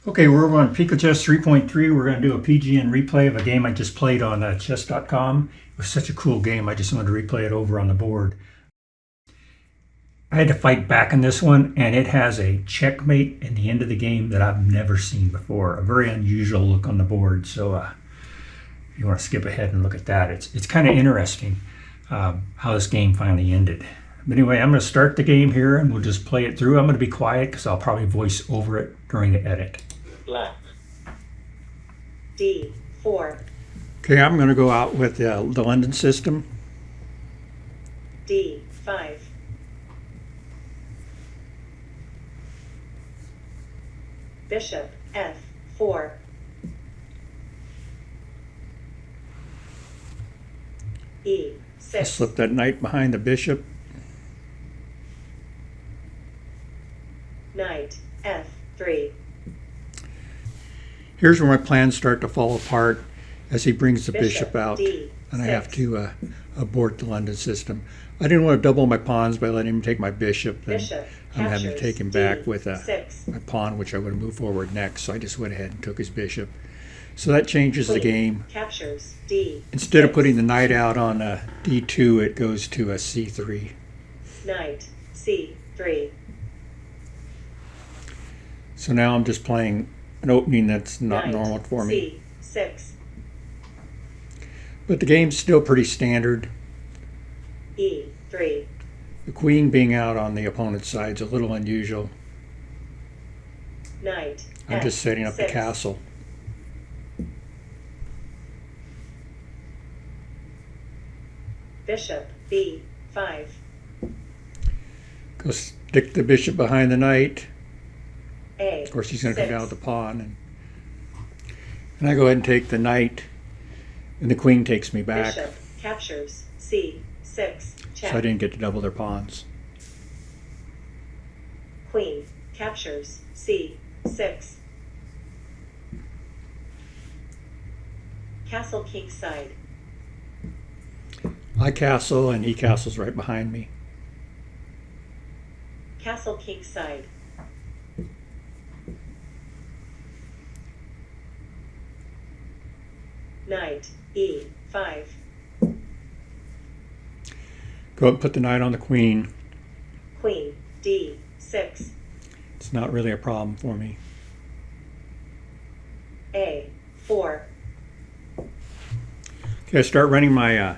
Okay, we're over on Picochess 3.3. We're going to do a PGN replay of a game I just played on chess.com. It was such a cool game. I just wanted to replay it over on the board. I had to fight back in this one, and it has a checkmate at the end of the game that I've never seen before. A very unusual look on the board. So if you want to skip ahead and look at that, it's kind of interesting how this game finally ended. But anyway, I'm going to start the game here, and we'll just play it through. I'm going to be quiet because I'll probably voice over it during the edit. Black. D4, Okay, I'm going to go out with the London system. D5, Bishop F4, I E6, slip that knight behind the bishop. Knight F3, Here's where my plans start to fall apart as he brings the bishop out, D6, and I have to abort the London system. I didn't want to double my pawns by letting him take my bishop, and Bishop I'm having to captures take him back with D6, my pawn, which I would have moved forward next, so I just went ahead and took his bishop. So that changes the Queen game. captures D6, Instead of putting the knight out on d2, it goes to a c3. Knight C3, So now I'm just playing an opening that's not Knight normal for me. C6, But the game's still pretty standard. E3, The queen being out on the opponent's side is a little unusual. Knight I'm just setting up the F6, castle. Bishop B5, Go stick the bishop behind the knight. A. Of course, he's going to come down with the pawn. And I go ahead and take the knight, and the queen takes me back. Bishop captures C6, check. So I didn't get to double their pawns. Queen captures C6. Castle kingside. I castle, and he castles right behind me. Castle kingside. Knight E5. Go up and put the knight on the queen. Queen D6. It's not really a problem for me. A4. Okay, I start running my A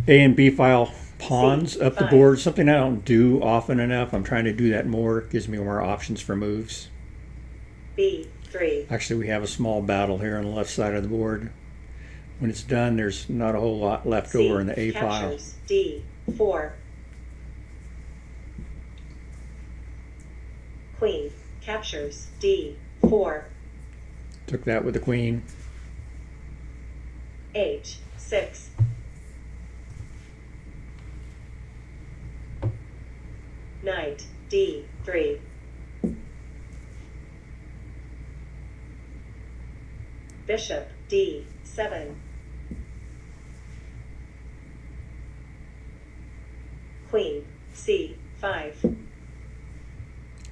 and B file pawns up the C5. board, something I don't do often enough. I'm trying to do that more. It gives me more options for moves. B3. Actually, we have a small battle here on the left side of the board. When it's done, there's not a whole lot left over in the A file. Captures D4. Queen captures D4. Took that with the queen. H6. Knight D3. Bishop D7. Queen C5.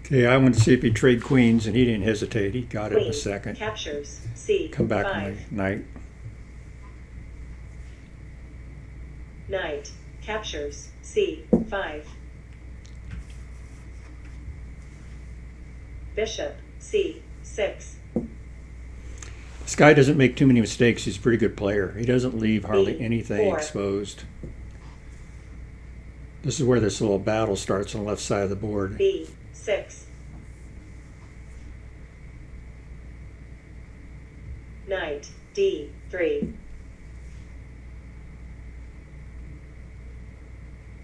Okay, I wanted to see if he'd trade queens, and he didn't hesitate. He got it in Queen a second. captures C5. Come back with my knight. Knight captures C5. Bishop C6. This guy doesn't make too many mistakes. He's a pretty good player. He doesn't leave hardly anything B4. exposed. This is where this little battle starts on the left side of the board. B6. Knight D3.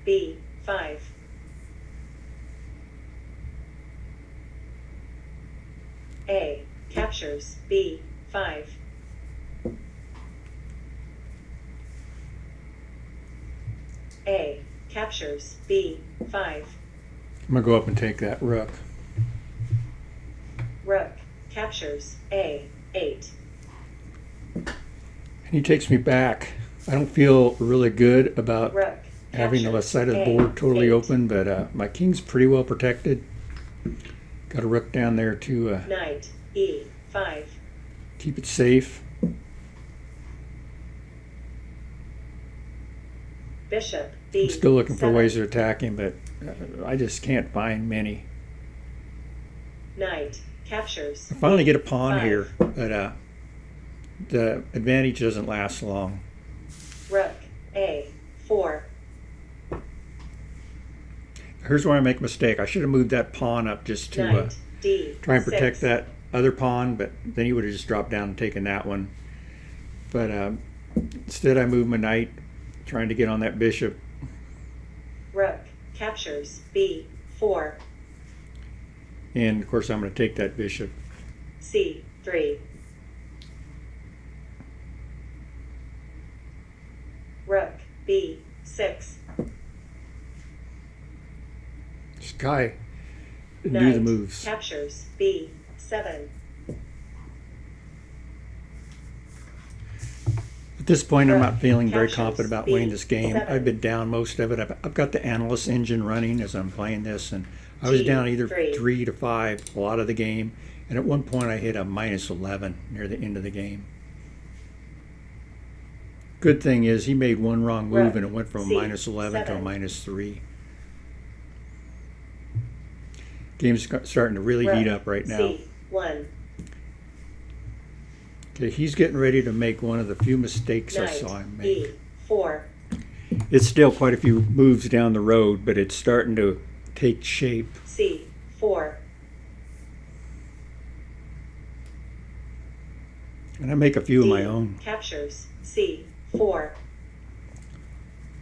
B5. A captures B5. A captures B5. I'm going to go up and take that rook. Rook captures A8. And he takes me back. I don't feel really good about Rook having the left captures side of the board totally A8. open, but my king's pretty well protected. Got a rook down there to Knight E5. Keep it safe. Bishop I'm still looking for B7. ways of attacking, but I just can't find many. Knight captures I finally get a pawn B5. here, but the advantage doesn't last long. Rook A4. Here's where I make a mistake. I should have moved that pawn up just to Knight D6. try and protect that other pawn, but then he would have just dropped down and taken that one. But instead I moved my knight, trying to get on that bishop. Rook captures B4. And of course I'm going to take that bishop. C3. Rook B6. This guy knew Knight the moves. captures B7. At this point, I'm not feeling very Captures confident about winning this game. B7. I've been down most of it. I've got the analysis engine running as I'm playing this, and I was down either G3. 3 to 5 a lot of the game. And at one point, I hit a -11 near the end of the game. Good thing is he made one wrong move, and it went from a -11 to a C7. -3. Game's starting to really heat up right now. C1. Okay, he's getting ready to make one of the few mistakes I Knight saw him make. E4. It's still quite a few moves down the road, but it's starting to take shape. C4. And I make a few of my own. Captures C4.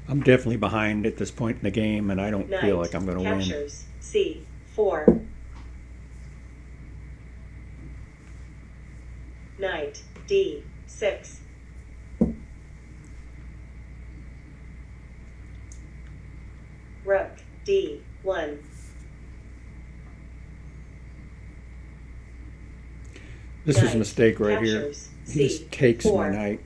I'm definitely behind at this point in the game, and I don't Knight feel like I'm going to win. captures C4. Knight D6. Rook D1. This is a Knight mistake right here. captures He just takes my C4. knight.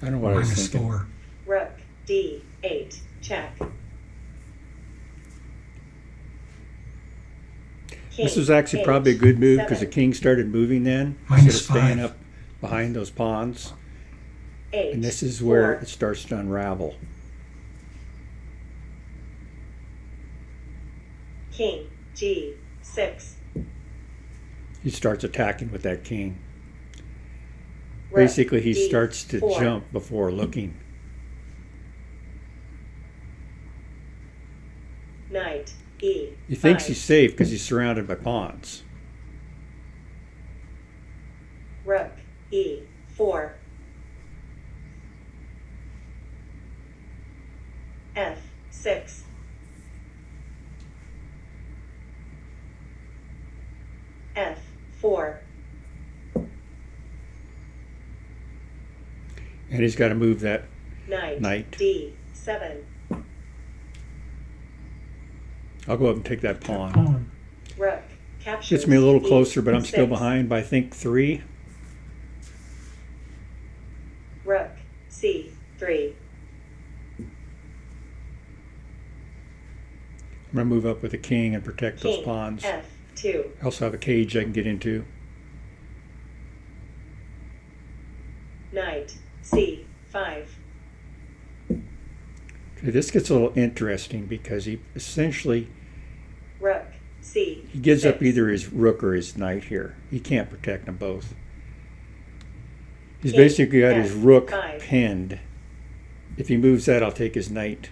I don't know what I was thinking. -4. Rook D8. Check. This King was actually probably a good move because the H7. king started moving then instead of staying -5. up behind those pawns. H4. And this is where it starts to unravel. King G6. He starts attacking with that king. Rook Basically, he starts to D4. jump before looking. Knight E5. He thinks he's safe because he's surrounded by pawns. Rook E4. F6. F4. And he's got to move that Knight Knight. D7. I'll go up and take that pawn. Pawn. Rook captures Gets me a little closer, but I'm still E6. behind by, I think, 3. Rook C3. I'm going to move up with the king and protect those King pawns. F2. I also have a cage I can get into. Knight C5. Okay, this gets a little interesting because he essentially Rook C. he gives up either his rook or his knight here. He can't protect them both. He's King basically got his rook F5. pinned. If he moves that, I'll take his knight.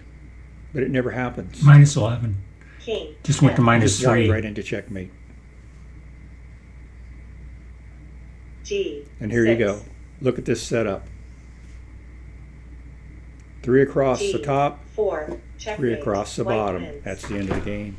But it never happens. -11. King Just went to F. minus Just dropped 3. right into checkmate. G. And here you go. Look at this setup. 3 across the top, G4. 3 across the White bottom. wins. That's the end of the game.